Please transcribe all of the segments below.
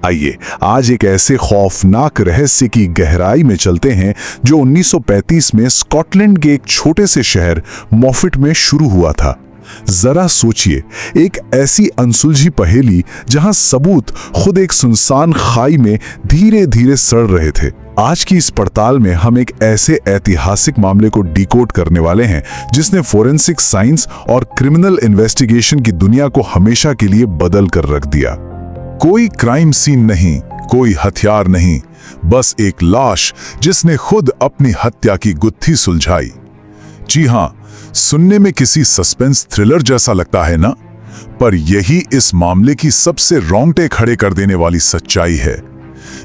आइए आज एक ऐसे खौफनाक रहस्य की गहराई में चलते हैं जो 1935 में स्कॉटलैंड के एक छोटे से शहर मॉफिट में शुरू हुआ था। जरा सोचिए, एक ऐसी अनसुलझी पहेली जहां सबूत खुद एक सुनसान खाई में धीरे धीरे सड़ रहे थे। आज की इस पड़ताल में हम एक ऐसे ऐतिहासिक मामले को डिकोड करने वाले हैं जिसने फोरेंसिक साइंस और क्रिमिनल इन्वेस्टिगेशन की दुनिया को हमेशा के लिए बदल कर रख दिया। कोई क्राइम सीन नहीं, कोई हथियार नहीं, बस एक लाश जिसने खुद अपनी हत्या की गुत्थी सुलझाई। जी हां, सुनने में किसी सस्पेंस थ्रिलर जैसा लगता है ना? पर यही इस मामले की सबसे रोंगटे खड़े कर देने वाली सच्चाई है।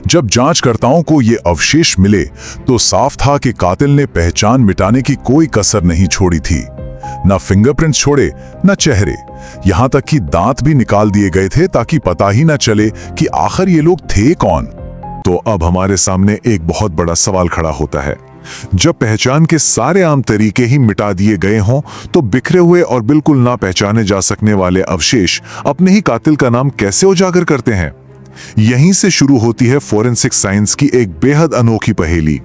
जब जांचकर्ताओं को ये अवशेष मिले तो साफ था कि कातिल ने पहचान मिटाने की कोई कसर नहीं छोड़ी थी। ना फिंगरप्रिंट्स छोड़े, ना चेहरे, यहां तक कि दांत भी निकाल दिए गए थे ताकि पता ही ना चले कि आखिर ये लोग थे कौन। तो अब हमारे सामने एक बहुत बड़ा सवाल खड़ा होता है। जब पहचान के सारे आम तरीके ही मिटा दिए गए हों तो बिखरे हुए और बिल्कुल ना पहचाने जा सकने वाले अवशेष अपने ही कातिल का नाम कैसे उजागर करते हैं? यहीं से शुरू होती है फोरेंसिक साइंस की एक बेहद अनोखी पहेली।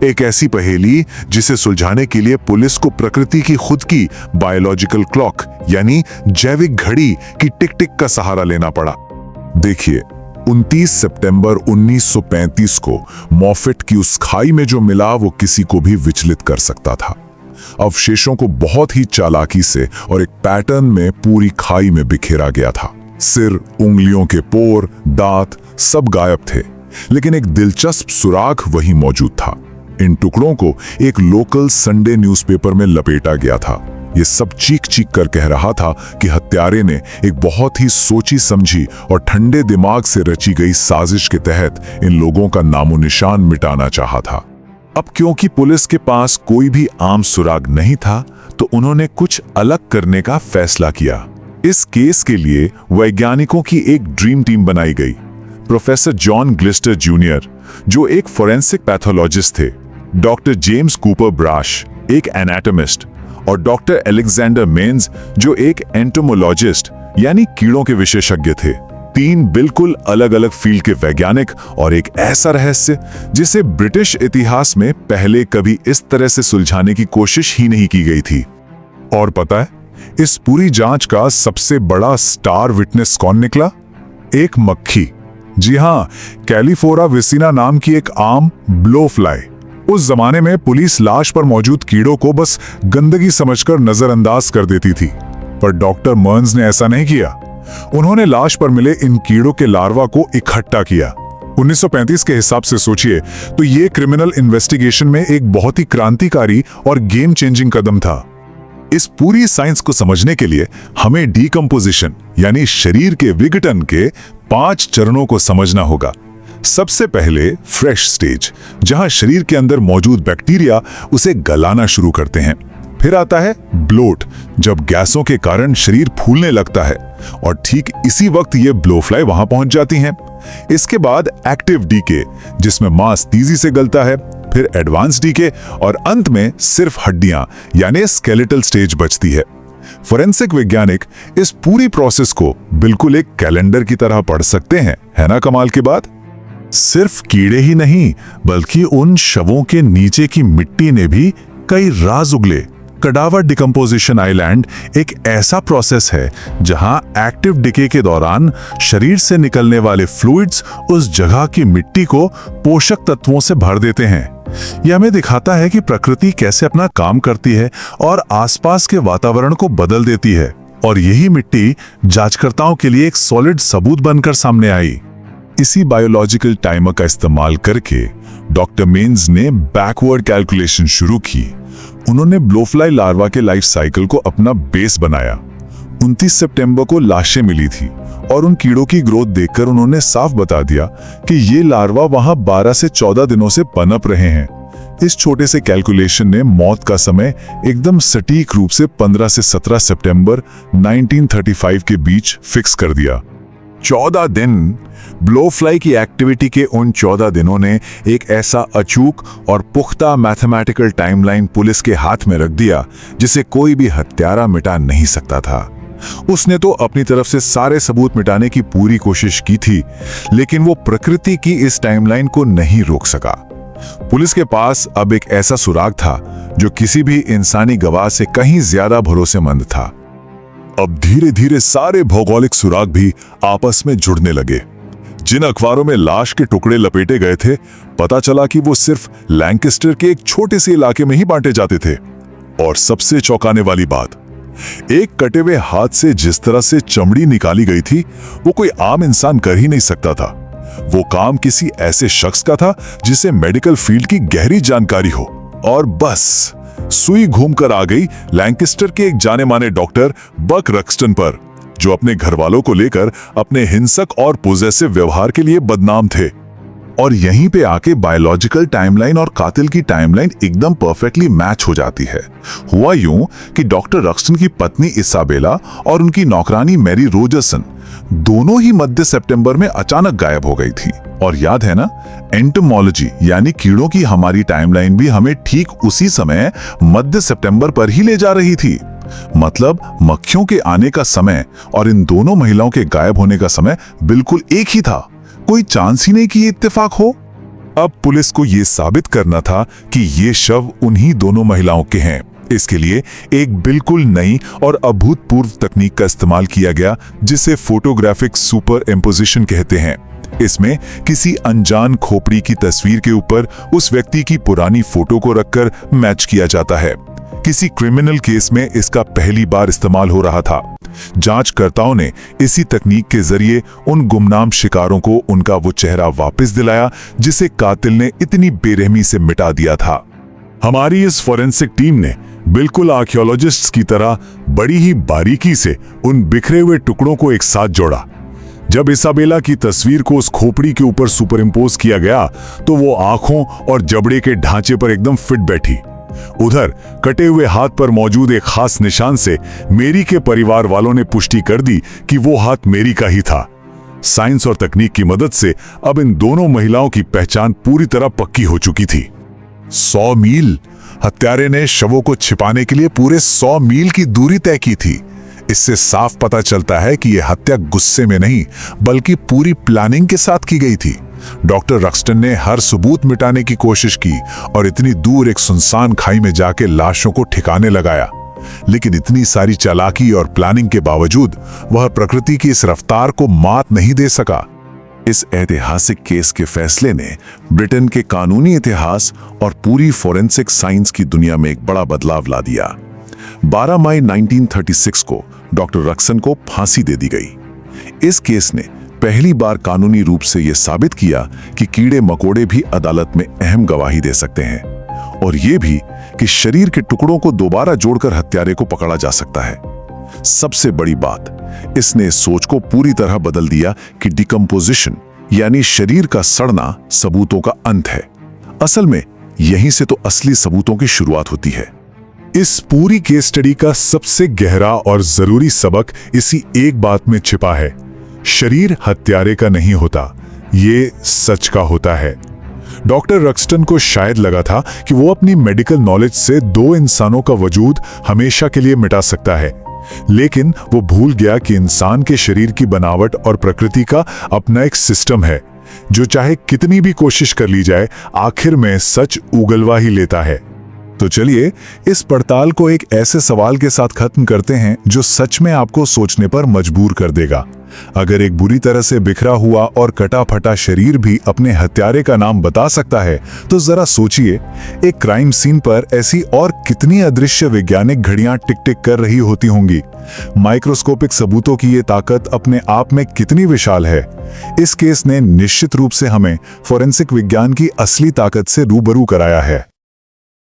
एक ऐसी पहेली जिसे सुलझाने के लिए पुलिस को प्रकृति की खुद की बायोलॉजिकल क्लॉक यानी जैविक घड़ी की टिक टिक का सहारा लेना पड़ा। देखिए, 29 सितंबर 1935 को मॉफिट की उस खाई में जो मिला वो किसी को भी विचलित कर सकता था। अवशेषों को बहुत ही चालाकी से और एक पैटर्न में पूरी खाई में बिखेरा गया था। सिर, उंगलियों के पोर, दांत सब गायब थे, लेकिन एक दिलचस्प सुराग वहीं मौजूद था। इन टुकड़ों को एक लोकल संडे न्यूज़पेपर में लपेटा गया था। ये सब चीख चीख कर कह रहा था कि हत्यारे ने एक बहुत ही सोची समझी और ठंडे दिमाग से रची गई साजिश के तहत इन लोगों का नामो निशान मिटाना चाहा था। अब क्योंकि पुलिस के पास कोई भी आम सुराग नहीं था तो उन्होंने कुछ अलग करने का फैसला किया। इस केस के लिए वैज्ञानिकों की एक ड्रीम टीम बनाई गई। प्रोफेसर जॉन ग्लिस्टर जूनियर जो एक फोरेंसिक पैथोलॉजिस्ट थे, डॉक्टर जेम्स कूपर ब्राश एक एनाटॉमिस्ट और डॉक्टर अलेक्जेंडर मेन्स जो एक एंटोमोलॉजिस्ट यानी कीड़ों के विशेषज्ञ थे। तीन बिल्कुल अलग अलग फील्ड के वैज्ञानिक और एक ऐसा रहस्य जिसे ब्रिटिश इतिहास में पहले कभी इस तरह से सुलझाने की कोशिश ही नहीं की गई थी। और पता है, इस पूरी जांच का सबसे बड़ा स्टार विटनेस कौन निकला? एक मक्खी। जी हां, कैलिफोरा विसिना नाम की एक आम ब्लोफ्लाई। उस जमाने में पुलिस लाश पर मौजूद कीड़ों को बस गंदगी समझकर नजरअंदाज कर देती थी, पर डॉक्टर मर्न्स ने ऐसा नहीं किया। उन्होंने लाश पर मिले इन कीड़ों के लार्वा को इकट्ठा किया। 1935 के हिसाब से सोचिए तो ये क्रिमिनल इन्वेस्टिगेशन में एक बहुत ही क्रांतिकारी और गेम चेंजिंग कदम था। इस पूरी साइंस को समझने के लिए हमें डीकंपोजिशन यानी शरीर के विघटन के 5 चरणों को समझना होगा। सबसे पहले फ्रेश स्टेज, जहां शरीर के अंदर मौजूद बैक्टीरिया उसे गलाना शुरू करते हैं। फिर आता है ब्लोट, जब गैसों के कारण शरीर फूलने लगता है और ठीक इसी वक्त ये ब्लोफ्लाई वहां पहुंच जाती हैं। इसके बाद एक्टिव डीके, जिसमें मांस तेजी से गलता है। फिर एडवांस डीके और अंत में सिर्फ हड्डियां यानी स्केलेटल स्टेज बचती है। फोरेंसिक वैज्ञानिक इस पूरी प्रोसेस को बिल्कुल एक कैलेंडर की तरह पढ़ सकते हैं, है ना कमाल की बात? सिर्फ कीड़े ही नहीं बल्कि उन शवों के नीचे की मिट्टी ने भी कई राज उगले। कडावर डिकम्पोजिशन आइलैंड एक ऐसा प्रोसेस है जहां एक्टिव डिके के दौरान शरीर से निकलने वाले फ्लूइड्स उस जगह की मिट्टी को पोषक तत्वों से भर देते हैं। यह हमें दिखाता है कि प्रकृति कैसे अपना काम करती है और आसपास के वातावरण को बदल देती है। और यही मिट्टी जांचकर्ताओं के लिए एक सॉलिड सबूत बनकर सामने आई। इसी बायोलॉजिकल टाइमर का इस्तेमाल करके डॉक्टर मेन्स ने बैकवर्ड कैलकुलेशन शुरू की। उन्होंने ब्लोफ्लाई लार्वा के लाइफ साइकिल को अपना बेस बनाया। 29 सितंबर को लाशें मिली थी और उन कीड़ों की ग्रोथ देखकर उन्होंने साफ बता दिया कि ये लार्वा वहां 12 से 14 दिनों से पनप रहे हैं। इस छोटे से कैलकुलेशन ने मौत का समय एकदम सटीक रूप से 15 से 17 सितंबर 1935 के बीच फिक्स कर दिया। 14 दिन। ब्लोफ्लाई की एक्टिविटी के उन 14 दिनों ने एक ऐसा अचूक और पुख्ता मैथमेटिकल टाइमलाइन पुलिस के हाथ में रख दिया जिसे कोई भी हत्यारा मिटा नहीं सकता था। उसने तो अपनी तरफ से सारे सबूत मिटाने की पूरी कोशिश की थी, लेकिन वो प्रकृति की इस टाइमलाइन को नहीं रोक सका। पुलिस के पास अब एक ऐसा सुराग था जो किसी भी इंसानी गवाह से कहीं ज्यादा भरोसेमंद था। अब धीरे धीरे सारे भौगोलिक सुराग भी आपस में जुड़ने लगे। जिन अखबारों में लाश के टुकड़े लपेटे गए थे, पता चला कि वो सिर्फ लैंकेस्टर के एक छोटे से इलाके में ही बांटे जाते थे। और सबसे चौंकाने वाली बात, एक कटे हुए हाथ से जिस तरह से चमड़ी निकाली गई थी, वो कोई आम इंसान कर ही नहीं सकता था। वो काम किसी ऐसे शख्स का था जिसे मेडिकल फील्ड की गहरी जानकारी हो। और बस सुई घूमकर आ गई लैंकेस्टर के एक जाने माने डॉक्टर बक रक्सटन पर, जो अपने घर वालों को लेकर अपने हिंसक और पोजेसिव व्यवहार के लिए बदनाम थे। और यहीं पे आके बायोलॉजिकल टाइमलाइन और कातिल की टाइमलाइन एकदम परफेक्टली मैच हो जाती है। हुआ यूं कि डॉक्टर रक्सटन की पत्नी इसाबेला और उनकी नौकरानी मैरी रोजरसन दोनों ही मध्य सितंबर में अचानक गायब हो गई थी। और याद है ना, एंटोमोलॉजी यानी कीड़ों की हमारी टाइमलाइन भी हमें ठीक उसी समय मध्य सितंबर पर ही ले जा रही थी। मतलब मक्खियों के आने का समय और इन दोनों महिलाओं के गायब होने का समय बिल्कुल एक ही था। कोई चांस ही नहीं कि ये इत्तेफाक हो। अब पुलिस को यह साबित करना था कि ये शव उन्हीं दोनों महिलाओं के हैं। इसके लिए एक बिल्कुल नई और अभूतपूर्व तकनीक का इस्तेमाल किया गया, जिसे फोटोग्राफिक सुपर इम्पोजिशन कहते हैं। इसमें किसी अनजान खोपड़ी की तस्वीर के ऊपर उस व्यक्ति की पुरानी फोटो को रखकर मैच किया जाता है। किसी क्रिमिनल केस में इसका पहली बार इस्तेमाल हो रहा था। जांचकर्ताओं ने इसी तकनीक के जरिए उन गुमनाम शिकारों को उनका वो चेहरा वापस दिलाया जिसे कातिल ने इतनी बेरहमी से मिटा दिया था। हमारी इस फोरेंसिक टीम ने बिल्कुल आर्कियोलॉजिस्ट्स की तरह बड़ी ही बारीकी से उन बिखरे हुए टुकड़ों को एक साथ जोड़ा। जब इसाबेला की तस्वीर को उस खोपड़ी के ऊपर सुपरइम्पोज किया गया तो वो आंखों और जबड़े के ढांचे पर एकदम फिट बैठी। उधर कटे हुए हाथ पर मौजूद एक खास निशान से मेरी के परिवार वालों ने पुष्टि कर दी कि वो हाथ मेरी का ही था। साइंस और तकनीक की मदद से अब इन दोनों महिलाओं की पहचान पूरी तरह पक्की हो चुकी थी। 100 मील! हत्यारे ने शवों को छिपाने के लिए पूरे 100 मील की दूरी तय की थी। इससे साफ पता चलता है कि यह हत्या गुस्से में नहीं बल्कि पूरी प्लानिंग के साथ की गई थी। डॉक्टर रक्सटन ने हर सबूत मिटाने की कोशिश की और इतनी दूर एक सुनसान खाई में जाके लाशों को ठिकाने लगाया। लेकिन इतनी सारी चालाकी और प्लानिंग के बावजूद वह प्रकृति की इस रफ्तार को मात नहीं दे सका। इस ऐतिहासिक केस के फैसले ने ब्रिटेन के कानूनी इतिहास और पूरी फोरेंसिक साइंस की दुनिया में एक बड़ा बदलाव ला दिया। 12 मई 1936 को डॉक्टर रक्सन को फांसी दे दी गई। इस केस ने पहली बार कानूनी रूप से यह साबित किया कि कीड़े मकोड़े भी अदालत में अहम गवाही दे सकते हैं, और यह भी कि शरीर के टुकड़ों को दोबारा जोड़कर हत्यारे को पकड़ा जा सकता है। सबसे बड़ी बात, इसने सोच को पूरी तरह बदल दिया कि डिकम्पोजिशन यानी शरीर का सड़ना सबूतों का अंत है। असल में यहीं से तो असली सबूतों की शुरुआत होती है। इस पूरी केस स्टडी का सबसे गहरा और जरूरी सबक इसी एक बात में छिपा है। शरीर हत्यारे का नहीं होता, ये सच का होता है। डॉक्टर रक्सटन को शायद लगा था कि वो अपनी मेडिकल नॉलेज से 2 इंसानों का वजूद हमेशा के लिए मिटा सकता है, लेकिन वो भूल गया कि इंसान के शरीर की बनावट और प्रकृति का अपना एक सिस्टम है, जो चाहे कितनी भी कोशिश कर ली जाए आखिर में सच उगलवा ही लेता है। तो चलिए इस पड़ताल को एक ऐसे सवाल के साथ खत्म करते हैं जो सच में आपको सोचने पर मजबूर कर देगा। अगर एक बुरी तरह से बिखरा हुआ और कटा फटा शरीर भी अपने हत्यारे का नाम बता सकता है, तो जरा सोचिए एक क्राइम सीन पर ऐसी और कितनी अदृश्य वैज्ञानिक घड़ियां टिक टिक कर रही होती होंगी। माइक्रोस्कोपिक सबूतों की ये ताकत अपने आप में कितनी विशाल है। इस केस ने निश्चित रूप से हमें फोरेंसिक विज्ञान की असली ताकत से रूबरू कराया है।